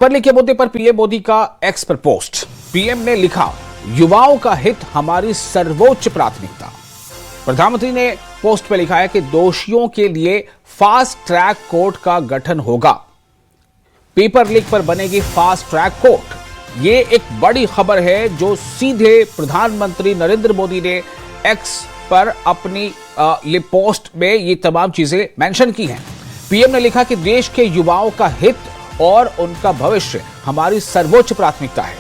Paper के मुद्दे पर पीएम मोदी का एक्स पर पोस्ट। पीएम ने लिखा, युवाओं का हित हमारी सर्वोच्च प्राथमिकता। प्रधानमंत्री ने पोस्ट पर लिखा है कि दोषियों के लिए फास्ट ट्रैक कोर्ट का गठन होगा। पेपर लीक पर बनेगी फास्ट ट्रैक कोर्ट। ये एक बड़ी खबर है जो सीधे प्रधानमंत्री नरेंद्र मोदी ने एक्स पर अपनी पोस्ट में ये तमाम चीजें मेंशन की हैं। पीएम ने लिखा कि देश के युवाओं का हित और उनका भविष्य हमारी सर्वोच्च प्राथमिकता है।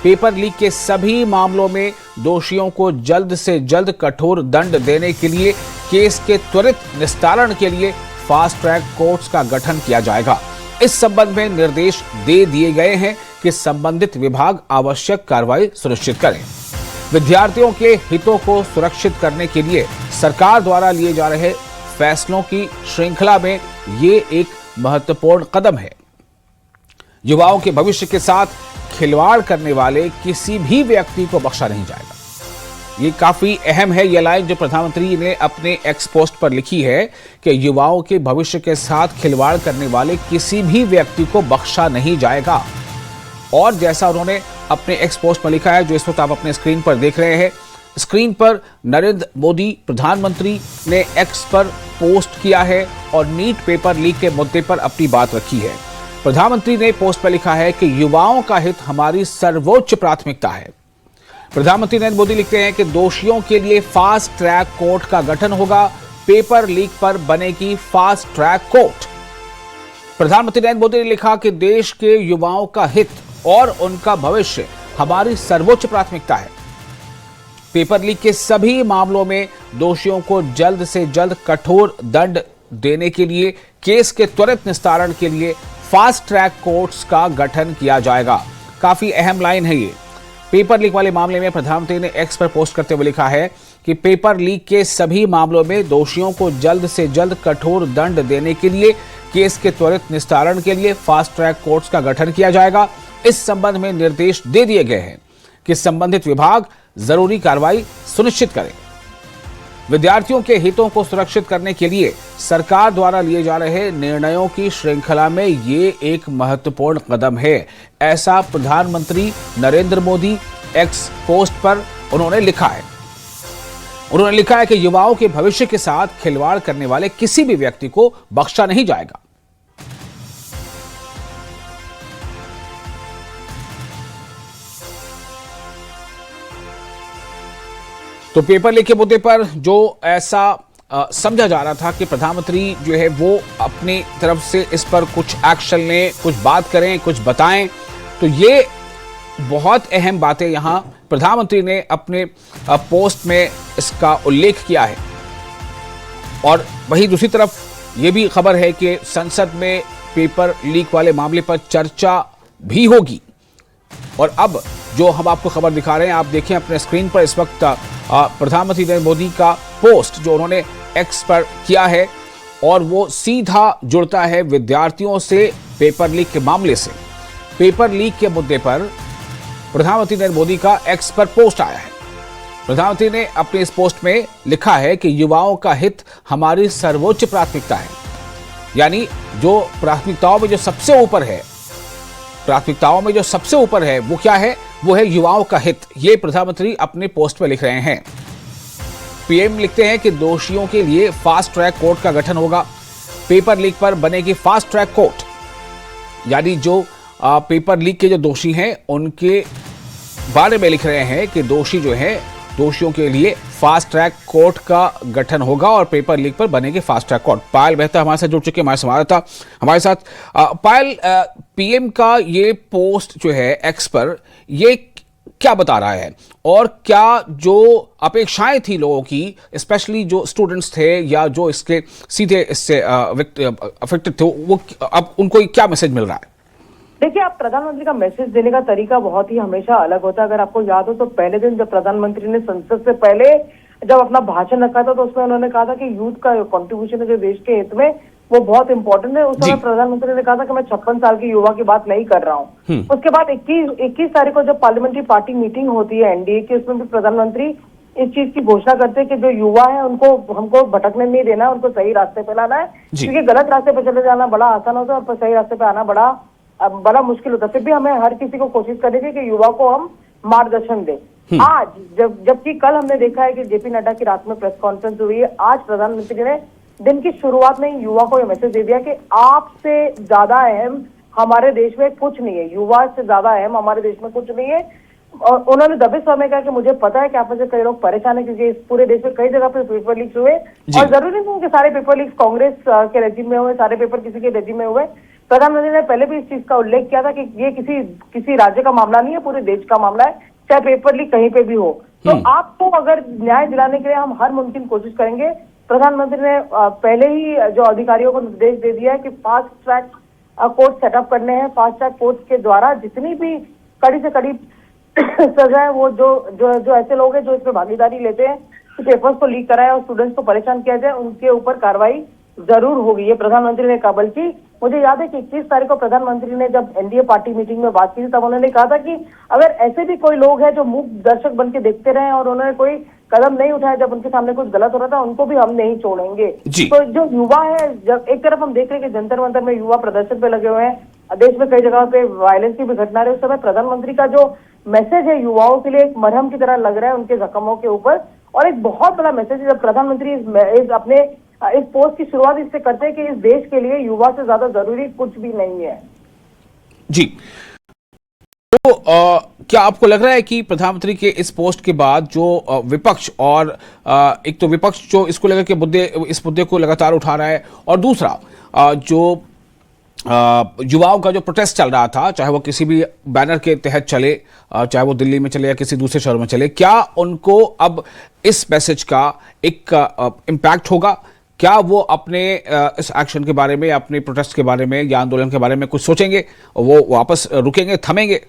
पेपर लीक के सभी मामलों में दोषियों को जल्द से जल्द कठोर दंड देने के लिए केस के त्वरित निस्तारण के लिए फास्ट ट्रैक कोर्ट्स का गठन किया जाएगा। इस संबंध में निर्देश दे दिए गए हैं कि संबंधित विभाग आवश्यक कार्रवाई सुनिश्चित करें। विद्यार्थियों के हितों को सुरक्षित करने के लिए सरकार द्वारा लिए जा रहे फैसलों की श्रृंखला में ये एक महत्वपूर्ण कदम है। युवाओं के भविष्य के साथ खिलवाड़ करने वाले किसी भी व्यक्ति को बख्शा नहीं जाएगा। ये काफी अहम है, ये लाइन जो प्रधानमंत्री ने अपने एक्स पोस्ट पर लिखी है कि युवाओं के भविष्य के साथ खिलवाड़ करने वाले किसी भी व्यक्ति को बख्शा नहीं जाएगा। और जैसा उन्होंने अपने एक्स पोस्ट में लिखा है, जो इस वक्त आप अपने स्क्रीन पर देख रहे हैं, स्क्रीन पर नरेंद्र मोदी प्रधानमंत्री ने एक्स पर पोस्ट किया है और नीट पेपर लीक के मुद्दे पर अपनी बात रखी है। प्रधानमंत्री ने पोस्ट पर लिखा है कि युवाओं का हित हमारी सर्वोच्च प्राथमिकता है। प्रधानमंत्री नरेंद्र मोदी लिखते हैं कि दोषियों के लिए फास्ट ट्रैक कोर्ट का गठन होगा। पेपर लीक पर बनेगी फास्ट ट्रैक कोर्ट। प्रधानमंत्री नरेंद्र मोदी ने लिखा कि देश के युवाओं का हित और उनका भविष्य हमारी सर्वोच्च प्राथमिकता है। पेपर लीक के सभी मामलों में दोषियों को जल्द से जल्द कठोर दंड देने के लिए केस के त्वरित निस्तारण के लिए फास्ट ट्रैक कोर्ट्स का गठन किया जाएगा। काफी अहम लाइन है ये। पेपर लीक वाले मामले में प्रधानमंत्री ने एक्स पर पोस्ट करते हुए लिखा है कि पेपर लीक के सभी मामलों में दोषियों को जल्द से जल्द कठोर दंड देने के लिए केस के त्वरित निस्तारण के लिए फास्ट ट्रैक कोर्ट्स का गठन किया जाएगा। इस संबंध में निर्देश दे दिए गए हैं कि संबंधित विभाग जरूरी कार्रवाई सुनिश्चित करें। विद्यार्थियों के हितों को सुरक्षित करने के लिए सरकार द्वारा लिए जा रहे निर्णयों की श्रृंखला में ये एक महत्वपूर्ण कदम है, ऐसा प्रधानमंत्री नरेंद्र मोदी एक्स पोस्ट पर उन्होंने लिखा है। उन्होंने लिखा है कि युवाओं के भविष्य के साथ खिलवाड़ करने वाले किसी भी व्यक्ति को बख्शा नहीं जाएगा। तो पेपर लीक के मुद्दे पर जो ऐसा समझा जा रहा था कि प्रधानमंत्री जो है वो अपनी तरफ से इस पर कुछ एक्शन लें, कुछ बात करें, कुछ बताएं, तो ये बहुत अहम बातें यहां प्रधानमंत्री ने अपने पोस्ट में इसका उल्लेख किया है। और वहीं दूसरी तरफ ये भी खबर है कि संसद में पेपर लीक वाले मामले पर चर्चा भी होगी। और अब जो हम आपको खबर दिखा रहे हैं, आप देखें अपने स्क्रीन पर इस वक्त प्रधानमंत्री नरेंद्र मोदी का पोस्ट जो उन्होंने एक्स पर किया है, और वो सीधा जुड़ता है विद्यार्थियों से पेपर लीक के मामले से। पेपर लीक के मुद्दे पर प्रधानमंत्री नरेंद्र मोदी का एक्स पर पोस्ट आया है। प्रधानमंत्री ने अपने इस पोस्ट में लिखा है कि युवाओं का हित हमारी सर्वोच्च प्राथमिकता है। यानी जो प्राथमिकताओं में जो सबसे ऊपर है, प्राथमिकताओं में जो सबसे ऊपर है वो क्या है? वो है युवाओं का हित। ये प्रधानमंत्री अपने पोस्ट में लिख रहे हैं। पीएम लिखते हैं कि दोषियों के लिए फास्ट ट्रैक कोर्ट का गठन होगा। पेपर लीक पर बनेगी फास्ट ट्रैक कोर्ट। यानी जो पेपर लीक के जो दोषी हैं उनके बारे में लिख रहे हैं कि दोषी जो है, दोषियों के लिए फास्ट ट्रैक कोर्ट का गठन होगा और पेपर लीक पर बनेगी फास्ट ट्रैक कोर्ट। पायल मेहता हमारे साथ जुड़ चुके, हमारे संवाददाता हमारे साथ। पायल, पीएम का ये पोस्ट जो है एक्स पर, ये क्या बता रहा है और क्या जो अपेक्षाएं थी लोगों की, स्पेशली जो स्टूडेंट्स थे या जो इसके सीधे इससे अफेक्टेड थे, वो अब उनको क्या मैसेज मिल रहा है? देखिए, आप प्रधानमंत्री का मैसेज देने का तरीका बहुत ही हमेशा अलग होता है। अगर आपको याद हो तो पहले दिन जब प्रधानमंत्री ने संसद से पहले जब अपना भाषण रखा था तो उसमें उन्होंने कहा था कि यूथ का कंट्रीब्यूशन है जो देश के हित में, वो बहुत इंपॉर्टेंट है। उस समय प्रधानमंत्री ने कहा था कि मैं 56 साल की युवा की बात नहीं कर रहा हूँ। उसके बाद 21 तारीख को जब पार्लियामेंट्री पार्टी मीटिंग होती है एनडीए की, उसमें भी प्रधानमंत्री इस चीज की घोषणा करते हैं कि जो युवा है उनको हमको भटकने नहीं देना, उनको सही रास्ते पे लाना है, क्योंकि गलत रास्ते पे चले जाना बड़ा आसान होता है और सही रास्ते पे आना बड़ा बड़ा मुश्किल होता है। फिर भी हमें हर किसी को कोशिश करनी चाहिए कि युवा को हम मार्गदर्शन दें। आज जबकि कल हमने देखा है कि जेपी नड्डा की रात में प्रेस कॉन्फ्रेंस हुई है, आज प्रधानमंत्री ने दिन की शुरुआत में ही युवा को यह मैसेज दे दिया कि आपसे ज्यादा अहम हमारे देश में कुछ नहीं है, युवा से ज्यादा अहम हमारे देश में कुछ नहीं है। और उन्होंने दबे स्वर में कहा कि मुझे पता है कि आप में से कई लोग परेशान है क्योंकि इस पूरे देश में कई जगह पे पेपर लीक्स हुए, और जरूरी नहीं कि सारे पेपर लीक्स कांग्रेस के रेजिम में हुए, सारे पेपर किसी के रेजिम में हुए। प्रधानमंत्री ने पहले भी इस चीज का उल्लेख किया था कि ये किसी राज्य का मामला नहीं है, पूरे देश का मामला है, चाहे पेपर लीक कहीं पे भी हो। तो आपको अगर न्याय दिलाने के लिए हम हर मुमकिन कोशिश करेंगे। प्रधानमंत्री ने पहले ही जो अधिकारियों को निर्देश दे दिया है कि फास्ट ट्रैक कोर्ट सेटअप करने हैं। फास्ट ट्रैक कोर्ट के द्वारा जितनी भी कड़ी से कड़ी सजा है, वो जो ऐसे लोग हैं जो इसमें भागीदारी लेते हैं कि पेपर्स को लीक कराए और स्टूडेंट्स को परेशान किया जाए, उनके ऊपर कार्रवाई जरूर होगी, ये प्रधानमंत्री ने कहा। बल्कि मुझे याद है कि 21 तारीख को प्रधानमंत्री ने जब एनडीए पार्टी मीटिंग में बात की थी, तब उन्होंने कहा था कि अगर ऐसे भी कोई लोग हैं जो मूक दर्शक बन के देखते रहे और उन्होंने कोई कदम नहीं उठाया जब उनके सामने कुछ गलत हो रहा था, उनको भी हम नहीं छोड़ेंगे। तो जो युवा है, जब एक तरफ हम देख रहे हैं कि जंतर मंतर में युवा प्रदर्शन पे लगे हुए हैं, देश में कई जगह पे वायलेंस की भी घटना रही, उस समय प्रधानमंत्री का जो मैसेज है युवाओं के लिए एक मरहम की तरह लग रहा है उनके जख्मों के ऊपर, और एक बहुत बड़ा मैसेज है। जब प्रधानमंत्री इस पोस्ट की शुरुआत इससे करते हैं कि इस देश के लिए युवा से ज्यादा जरूरी कुछ भी नहीं है। जी, तो क्या आपको लग रहा है कि प्रधानमंत्री के इस पोस्ट के बाद जो विपक्ष और एक तो विपक्ष जो इसको लेकर के इस मुद्दे को लगातार उठा रहा है, और दूसरा जो युवाओं का जो प्रोटेस्ट चल रहा था, चाहे वो किसी भी बैनर के तहत चले, चाहे वो दिल्ली में चले या किसी दूसरे शहर में चले, क्या उनको अब इस मैसेज का एक इम्पैक्ट होगा? क्या वो अपने इस एक्शन के बारे में, अपने प्रोटेस्ट के बारे में या आंदोलन के बारे में कुछ सोचेंगे? वो वापस रुकेंगे, थमेंगे?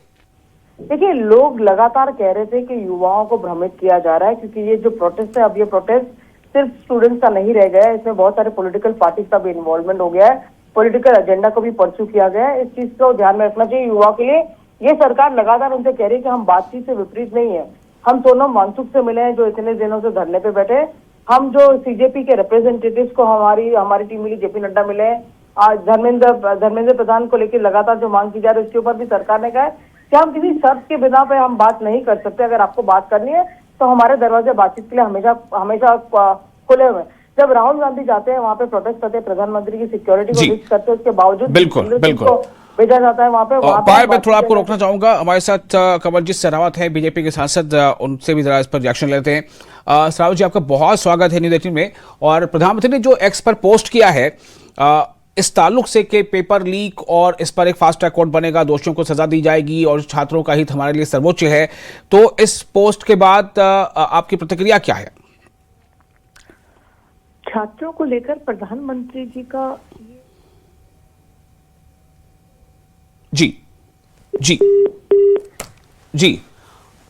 देखिए, लोग लगातार कह रहे थे कि युवाओं को भ्रमित किया जा रहा है, क्योंकि ये जो प्रोटेस्ट है, अब ये प्रोटेस्ट सिर्फ स्टूडेंट्स का नहीं रह गया है, इसमें बहुत सारे पॉलिटिकल पार्टीज का भी इन्वॉल्वमेंट हो गया है, पॉलिटिकल एजेंडा को भी परस्यू किया गया है। इस चीज को ध्यान में रखना चाहिए युवा के लिए। ये सरकार लगातार उनसे कह रही है कि हम बातचीत से विपरीत नहीं है। हम सोनम वांगचुक से मिले हैं जो इतने दिनों से धरने पे बैठे, हम जो सीजेपी के रिप्रेजेंटेटिव्स को हमारी टीम मिली, जेपी नड्डा मिले, आज धर्मेंद्र प्रधान को लेकर लगातार जो मांग की जा रही है उसके ऊपर भी सरकार ने कहा है कि हम किसी शर्त के बिना पे हम बात नहीं कर सकते। अगर आपको बात करनी है तो हमारे दरवाजे बातचीत के लिए हमेशा खुले हुए हैं। जब राहुल गांधी जाते हैं वहां पे प्रोटेस्ट करते हैं, प्रधानमंत्री की सिक्योरिटी को रिस्क करते हैं, उसके बावजूद बिल्कुल भेजा जाता है वहां पे। मैं थोड़ा आपको रोकना चाहूंगा, हमारे साथ कमलजीत सहरावत है, बीजेपी के सांसद, उनसे भी जरा इस पर रिएक्शन लेते हैं। सहरावत जी, आपका बहुत स्वागत है न्यूज़ 18 में। और प्रधानमंत्री ने जो एक्स पर पोस्ट किया है इस ताल्लुक से कि पेपर लीक और इस पर एक फास्ट ट्रैक कोर्ट बनेगा, दोषियों को सजा दी जाएगी और छात्रों का हित हमारे लिए सर्वोच्च है, तो इस पोस्ट के बाद आपकी प्रतिक्रिया क्या है? छात्रों को लेकर प्रधानमंत्री जी का जी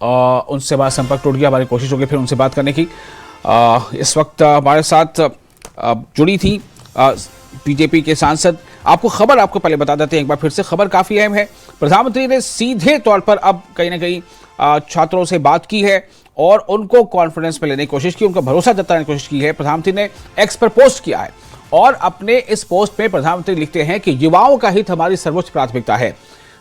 उनसे बात संपर्क टूट गया, हमारी कोशिश होगी फिर उनसे बात करने की। इस वक्त हमारे साथ जुड़ी थी बीजेपी के सांसद। आपको पहले बता देते हैं एक बार फिर से, खबर काफी अहम है। प्रधानमंत्री ने सीधे तौर पर अब कहीं ना कहीं छात्रों से बात की है और उनको कॉन्फिडेंस में लेने की कोशिश की, उनका भरोसा जताने की कोशिश की है। प्रधानमंत्री ने एक्स पर पोस्ट किया है और अपने इस पोस्ट में प्रधानमंत्री लिखते हैं कि युवाओं का हित हमारी सर्वोच्च प्राथमिकता है।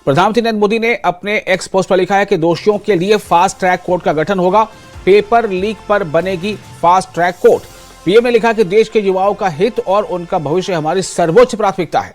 प्रधानमंत्री नरेंद्र मोदी ने अपने एक्स पोस्ट पर लिखा है कि दोषियों के लिए फास्ट ट्रैक कोर्ट का गठन होगा, पेपर लीक पर बनेगी फास्ट ट्रैक कोर्ट। पीएम ने लिखा कि देश के युवाओं का हित और उनका भविष्य हमारी सर्वोच्च प्राथमिकता है।